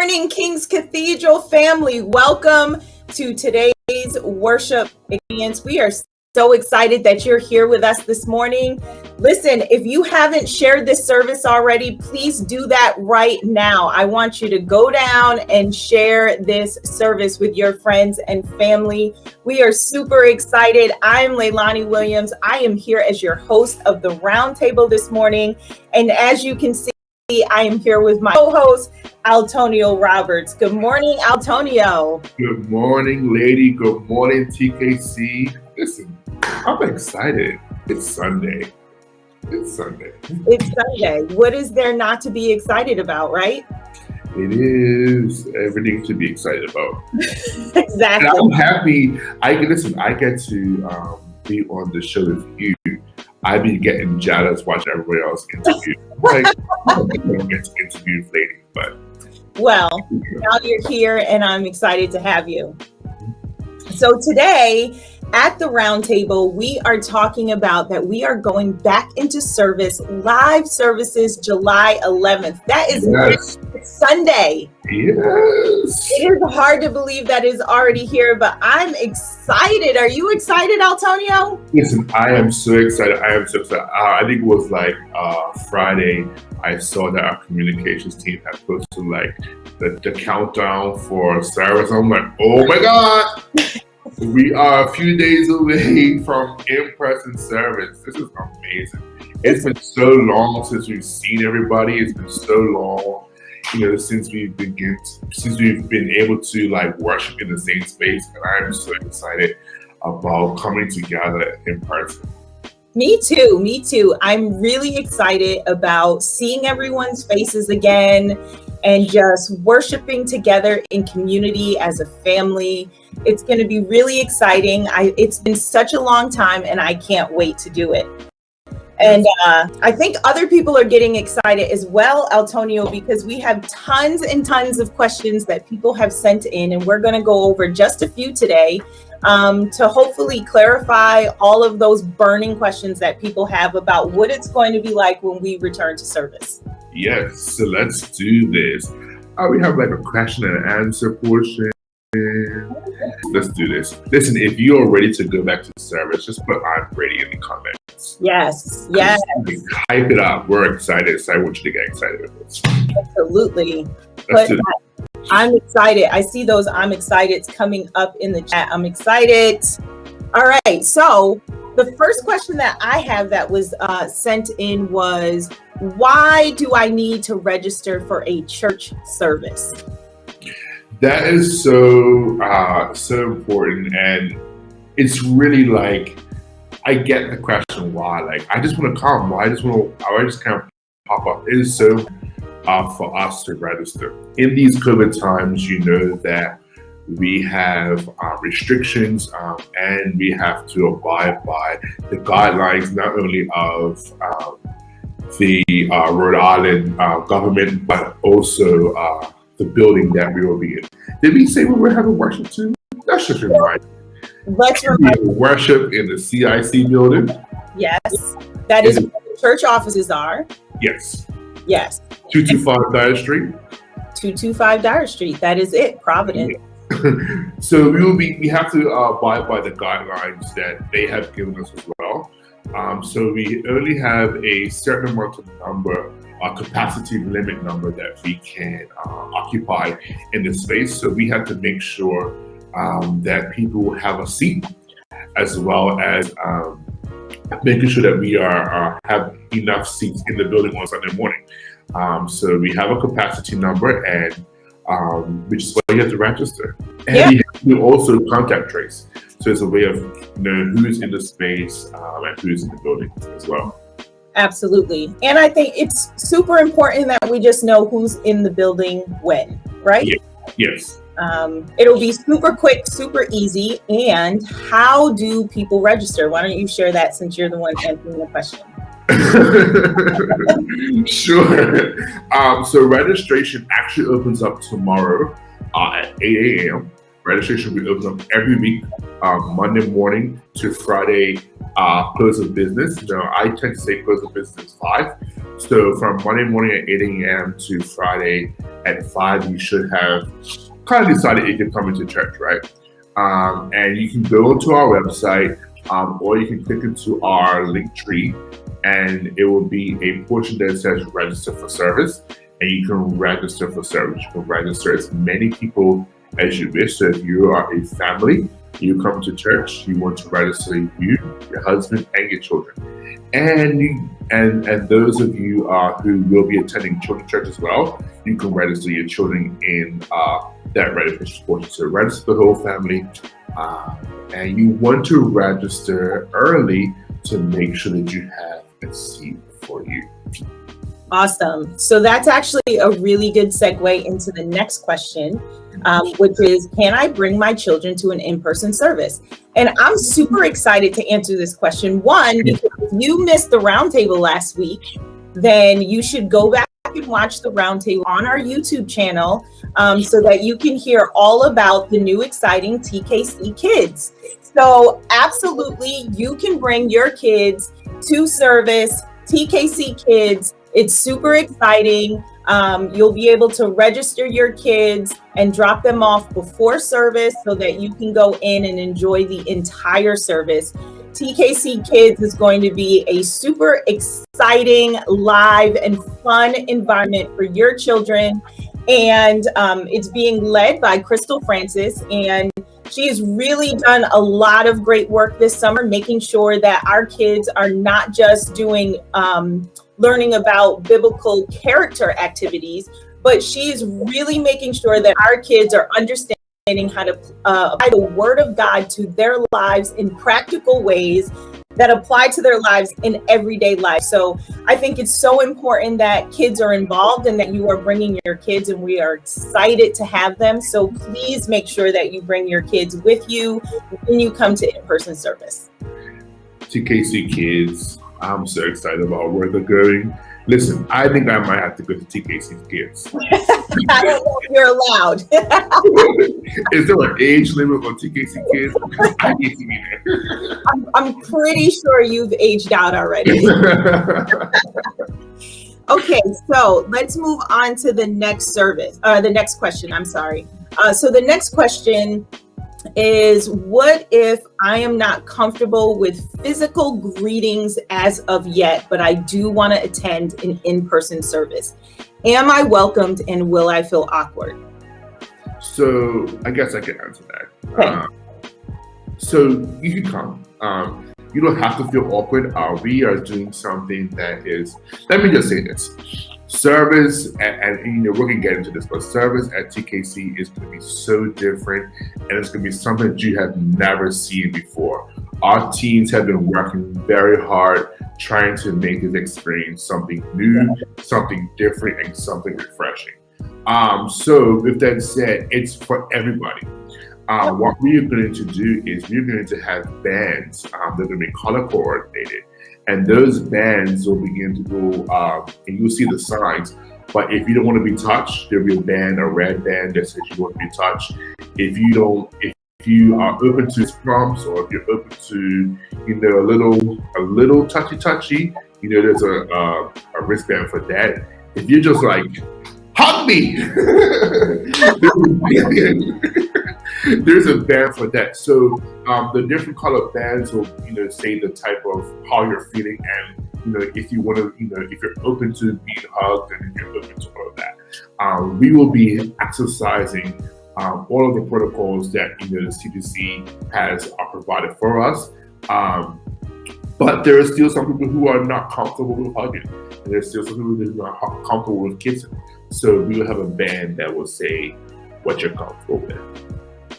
Morning, King's Cathedral family. Welcome to today's worship experience. We are so excited that you're here with us this morning. Listen, if you haven't shared this service already, please do that right now. I want you to go down and share this service with your friends and family. We are super excited. I'm Leilani Williams. I am here as your host of the Roundtable this morning. And as you can see, I am here with my co-host, Altonio Roberts. Good morning, Altonio. Good morning, lady. Good morning, TKC. Listen, I'm excited. It's Sunday. It's Sunday. What is there not to be excited about, right? It is everything to be excited about. Exactly. And I'm happy. I get to be on the show with you. I be getting jealous watching everybody else interview. Like, I don't get to interview this lady, but well, now you're here, and I'm excited to have you. So today at the Roundtable, we are talking about that we are going back into service, live services, July 11th. That is Sunday. Yes. It is hard to believe that is already here, but I'm excited. Are you excited, Altonio? Listen, I am so excited. I think it was like Friday. I saw that our communications team had posted like the countdown for service. I'm like, oh my God. We are a few days away from in-person service. This is amazing. It's been so long since we've seen everybody. It's been so long, since we've been able to like worship in the same space. And I'm so excited about coming together in person. Me too. I'm really excited about seeing everyone's faces again and just worshiping together in community as a family. It's going to be really exciting. It's been such a long time, and I can't wait to do it. And I think other people are getting excited as well, Altonio, because we have tons and tons of questions that people have sent in, and we're going to go over just a few today to hopefully clarify all of those burning questions that people have about what it's going to be like when we return to service. Yes, so let's do this. We have like a question and answer portion. Let's do this. Listen, if you're ready to go back to service, just put "I'm ready" in the comments. Yes. Hype it up. We're excited. So I want you to get excited with this. Absolutely. I'm excited. I see those "I'm excited" coming up in the chat. I'm excited. All right. So the first question that I have that was sent in was, why do I need to register for a church service? That is so important, and it's really like, I get the question why. Like, I just want to come. I just kind of pop up. It is so for us to register in these COVID times. You know that we have restrictions, and we have to abide by the guidelines not only of the Rhode Island government, but also the building that we will be in. Did we say we were having worship too? That's just right. Let's remember worship in the CIC building. Yes, that is where the church offices are. Yes. 225 Dyer Street. 225 Dyer Street. That is it, Providence. So we have to abide by the guidelines that they have given us as well. So we only have a certain amount of number, a capacity limit number that we can occupy in the space. So we have to make sure that people have a seat, as well as making sure that we have enough seats in the building on Sunday morning. So we have a capacity number, and which is why you have to register. And you have to also contact trace. So it's a way of who's in the space and who's in the building as well. Absolutely. And I think it's super important that we just know who's in the building when, right? Yes. It'll be super quick, super easy. And how do people register? Why don't you share that, since you're the one answering the question? Sure. So registration actually opens up tomorrow at 8 a.m. Registration will be open up every week, Monday morning to Friday close of business. I tend to say close of business is 5, So from Monday morning at 8 a.m. to Friday at 5, you should have kind of decided if you're coming to church, right? And you can go to our website, or you can click into our link tree, and it will be a portion that says register for service, and you can register for service. You can register as many people as you wish. So if you are a family, you come to church, you want to register you, your husband, and your children. And those of you who will be attending children's church as well, you can register your children in that registration portion. So register the whole family, and you want to register early to make sure that you have a seat for you. Awesome. So that's actually a really good segue into the next question, which is, can I bring my children to an in-person service? And I'm super excited to answer this question. One, because if you missed the roundtable last week, then you should go back and watch the roundtable on our YouTube channel, so that you can hear all about the new exciting TKC Kids. So absolutely, you can bring your kids to service, TKC Kids. It's super exciting. You'll be able to register your kids and drop them off before service so that you can go in and enjoy the entire service. TKC Kids is going to be a super exciting, live, and fun environment for your children. And it's being led by Crystal Francis, and she's really done a lot of great work this summer, making sure that our kids are not just doing learning about biblical character activities, but she's really making sure that our kids are understanding how to apply the Word of God to their lives in practical ways that apply to their lives in everyday life. So I think it's so important that kids are involved and that you are bringing your kids, and we are excited to have them. So please make sure that you bring your kids with you when you come to in-person service. TKC Kids, I'm so excited about where they're going. Listen, I think I might have to go to TKC Kids. I don't know if you're allowed. Is there an age limit on TKC Kids? Because I need to be there. I'm pretty sure you've aged out already. Okay, so let's move on to the next next question, I'm sorry. So the next question is, what if I am not comfortable with physical greetings as of yet, but I do want to attend an in-person service? Am I welcomed, and will I feel awkward? So I guess I can answer that. Okay. So you can come. You don't have to feel awkward. We are doing something that is, let me just say this. Service, and we're going to get into this, but service at TKC is going to be so different, and it's going to be something that you have never seen before. Our teams have been working very hard trying to make this experience something new, something different, and something refreshing. So with that said, it's for everybody. What we are going to do is we're going to have bands that are going to be color coordinated. And those bands will begin to go, and you'll see the signs. But if you don't want to be touched, there'll be a red band that says you want to be touched. If you are open to prompts, or if you're open to, a little touchy, there's a wristband for that. If you're just like, hug me, there's a band for that. So the different color bands will, say the type of how you're feeling, and if you want to, if you're open to being hugged, and if you're open to all of that. We will be exercising all of the protocols that the CDC has provided for us. But there are still some people who are not comfortable with hugging, and there's still some people who are not comfortable with kissing. So we will have a band that will say what you're comfortable with.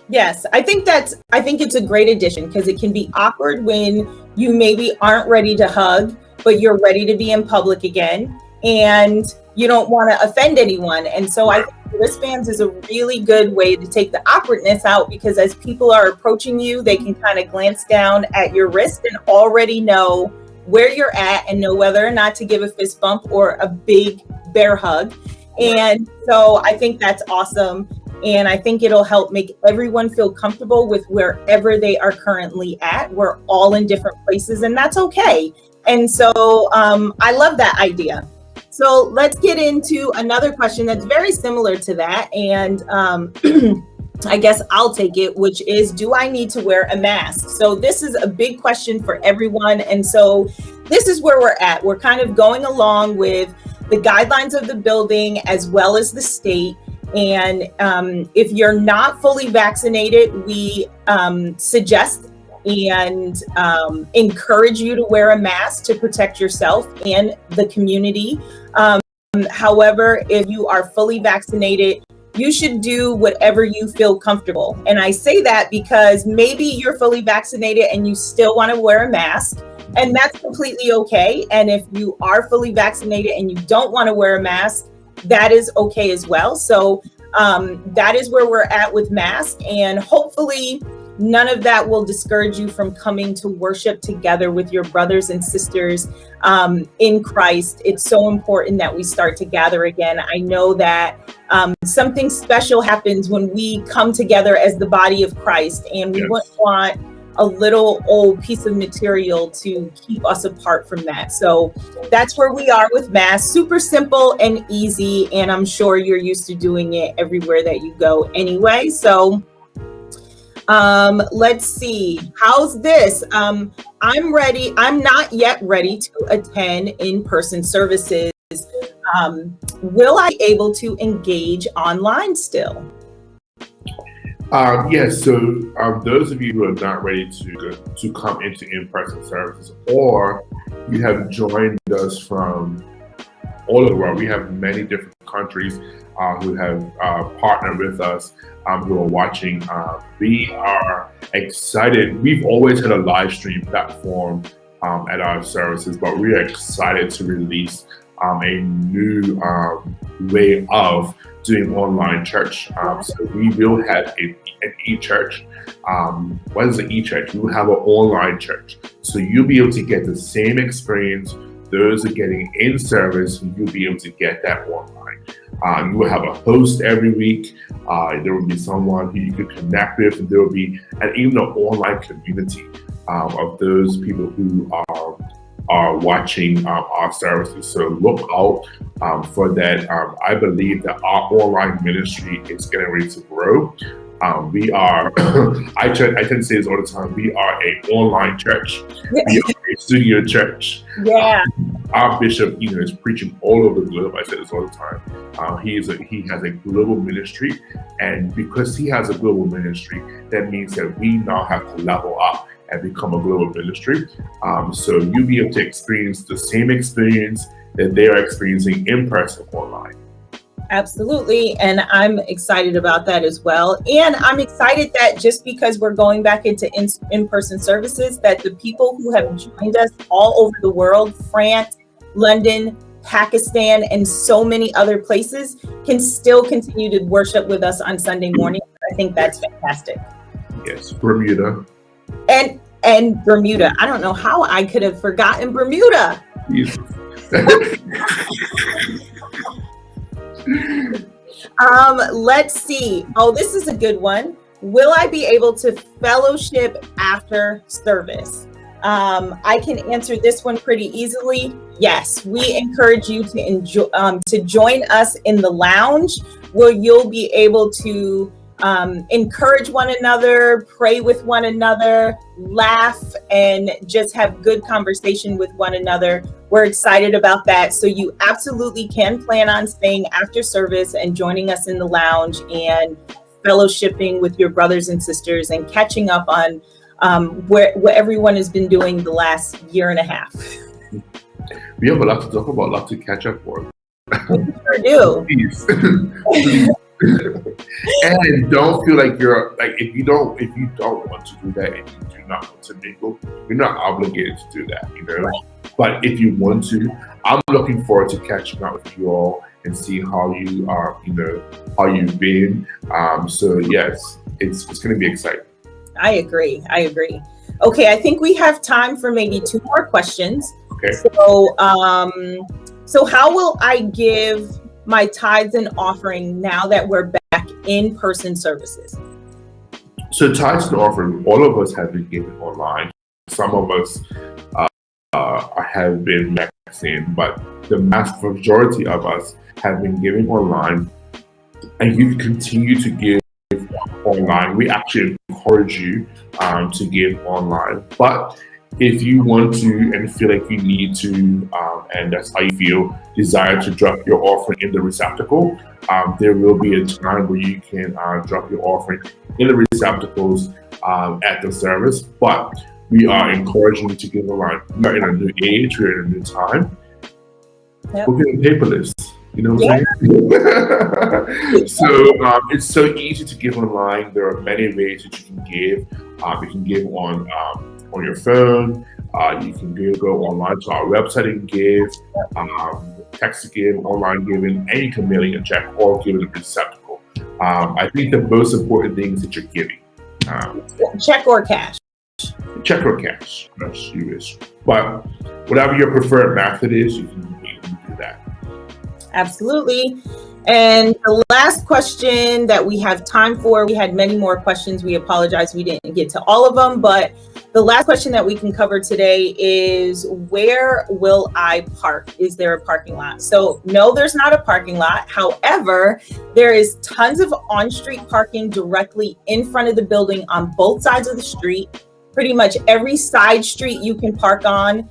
Yes, I think it's a great addition, because it can be awkward when you maybe aren't ready to hug, but you're ready to be in public again, and you don't want to offend anyone. And so I think wristbands is a really good way to take the awkwardness out, because as people are approaching you, they can kind of glance down at your wrist and already know where you're at and know whether or not to give a fist bump or a big bear hug. And so I think that's awesome. And I think it'll help make everyone feel comfortable with wherever they are currently at. We're all in different places, and that's okay. And so I love that idea. So let's get into another question that's very similar to that. And I guess I'll take it, which is, do I need to wear a mask? So this is a big question for everyone. And so this is where we're at. We're kind of going along with the guidelines of the building as well as the state. And if you're not fully vaccinated, we suggest and encourage you to wear a mask to protect yourself and the community. However, if you are fully vaccinated, you should do whatever you feel comfortable. And I say that because maybe you're fully vaccinated and you still want to wear a mask, and that's completely okay. And if you are fully vaccinated and you don't want to wear a mask, that is okay as well. So that is where we're at with masks, and hopefully none of that will discourage you from coming to worship together with your brothers and sisters in Christ. It's so important that we start to gather again. I know that something special happens when we come together as the body of Christ, and we wouldn't want a little old piece of material to keep us apart from that. So that's where we are with Mass. Super simple and easy, and I'm sure you're used to doing it everywhere that you go anyway. So let's see, how's this? I'm ready. I'm not yet ready to attend in-person services. Will I be able to engage online still? Yes, so those of you who are not ready to come into in-person services, or you have joined us from all over the world, we have many different countries who have partnered with us, who are watching. We are excited. We've always had a live stream platform at our services, but we are excited to release a new way of doing online church. So we will have an e-church. What is an e-church? We will have an online church. So you'll be able to get the same experience those are getting in service. You'll be able to get that online. You will have a host every week. There will be someone who you could connect with, and there will be even an online community of those people who are watching our services. So look out for that. I believe that our online ministry is getting ready to grow. We are, I tend to say this all the time, we are an online church. We are a studio church. Yeah. Our bishop, is preaching all over the globe. I say this all the time. He has a global ministry, and because he has a global ministry, that means that we now have to level up and become a global ministry. So you'll be able to experience the same experience that they are experiencing in person online. Absolutely. And I'm excited about that as well. And I'm excited that just because we're going back into in-person services, that the people who have joined us all over the world, France, London, Pakistan, and so many other places, can still continue to worship with us on Sunday morning. I think that's fantastic. Yes, Bermuda. And Bermuda. I don't know how I could have forgotten Bermuda. Yes. Let's see. Oh, this is a good one. Will I be able to fellowship after service? I can answer this one pretty easily. Yes, we encourage you to enjoy to join us in the lounge, where you'll be able to encourage one another, pray with one another, laugh, and just have good conversation with one another. We're excited about that. So you absolutely can plan on staying after service and joining us in the lounge and fellowshipping with your brothers and sisters and catching up on what everyone has been doing the last year and a half. We have a lot to talk about, a lot to catch up for. We sure do. Please. And don't feel like you're like, if you don't want to do that, if you do not want to mingle, you're not obligated to do that, Right. But if you want to, I'm looking forward to catching up with you all and see how you are, how you've been. So yes, it's going to be exciting. I agree. Okay, I think we have time for maybe 2 more questions. Okay. So how will I give my tithes and offering now that we're back in person services? So tithes and offering, all of us have been given online. Some of us have been vaccinated, but the vast majority of us have been giving online, and you continue to give online. We actually encourage you to give online, but if you want to and feel like you need to, and that's how you feel, desire to drop your offering in the receptacle, there will be a time where you can drop your offering in the receptacles at the service. But we are encouraging you to give online. We are in a new age, we're in a new time. Yep. We're getting paperless. You know what I'm saying? So it's so easy to give online. There are many ways that you can give. You can give on your phone. You can go online to our website and give, text to give, online giving, and you can mail in a check or give it a receptacle. I think the most important thing is that you're giving. Check or cash. Check or cash, as you wish. But whatever your preferred method is, you can do that. Absolutely. And the last question that we have time for, we had many more questions. We apologize we didn't get to all of them, but the last question that we can cover today is, where will I park? Is there a parking lot? So no, there's not a parking lot. However, there is tons of on-street parking directly in front of the building on both sides of the street. Pretty much every side street you can park on.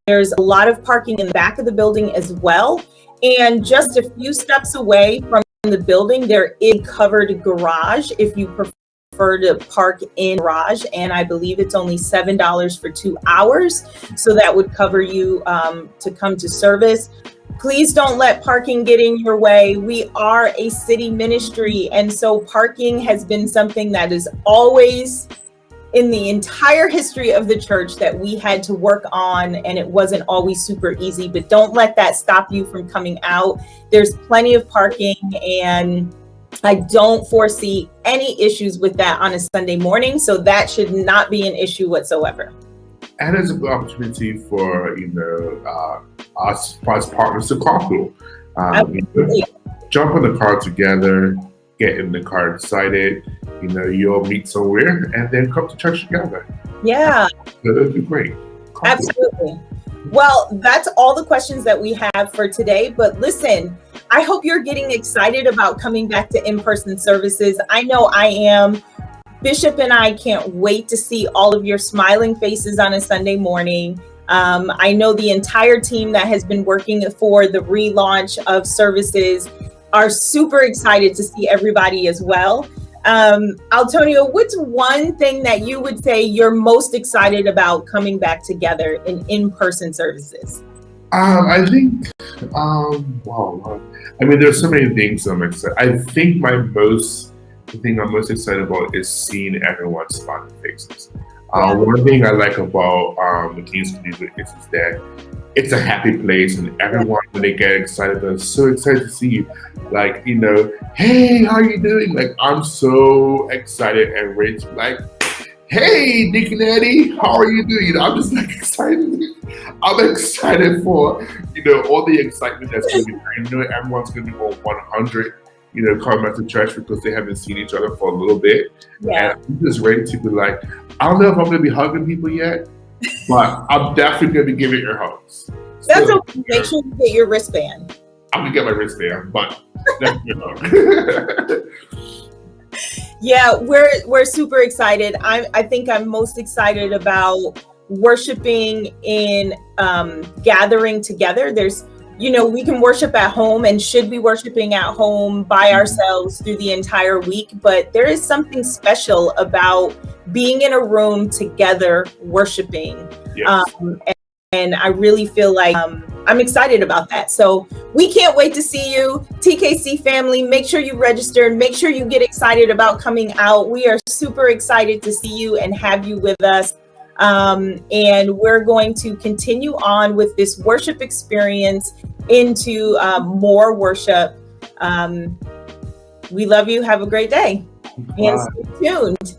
There's a lot of parking in the back of the building as well. And just a few steps away from the building, there is a covered garage if you prefer to park in garage. And I believe it's only $7 for 2 hours. So that would cover you to come to service. Please don't let parking get in your way. We are a city ministry. And so parking has been something that is always in the entire history of the church that we had to work on, and it wasn't always super easy, but don't let that stop you from coming out. There's plenty of parking, and I don't foresee any issues with that on a Sunday morning, so that should not be an issue whatsoever. And it's a good opportunity for, us as partners to carpool. Jump in the car together, get in the car excited, you'll meet somewhere and then come to church together. Yeah. So that'd be great. Absolutely. Well, that's all the questions that we have for today. But listen, I hope you're getting excited about coming back to in-person services. I know I am. Bishop and I can't wait to see all of your smiling faces on a Sunday morning. I know the entire team that has been working for the relaunch of services are super excited to see everybody as well. Antonio, what's one thing that you would say you're most excited about coming back together in-person services? I think, there's so many things I'm excited. I think the thing I'm most excited about is seeing everyone's smiling faces. One thing I like about the King's Community is that it's a happy place, and everyone, when they get excited, they're so excited to see you. Like, hey, how are you doing? Like, I'm so excited and ready to hey, Deacon Eddie, how are you doing? I'm just excited. I'm excited for, all the excitement that's going to be there. Everyone's going to be on 100, coming back to church because they haven't seen each other for a little bit. Yeah. And I'm just ready to be I don't know if I'm going to be hugging people yet, but I'm definitely going to be giving your hugs. That's okay. Make sure you get your wristband. I'm going to get my wristband, but that's Yeah, we're super excited. I think I'm most excited about worshiping in gathering together. There's, we can worship at home and should be worshiping at home by ourselves through the entire week, but there is something special about being in a room together worshiping. Yes. And I really feel like I'm excited about that. So we can't wait to see you. TKC family, make sure you register and make sure you get excited about coming out. We are super excited to see you and have you with us. And we're going to continue on with this worship experience into more worship. We love you. Have a great day. And stay tuned.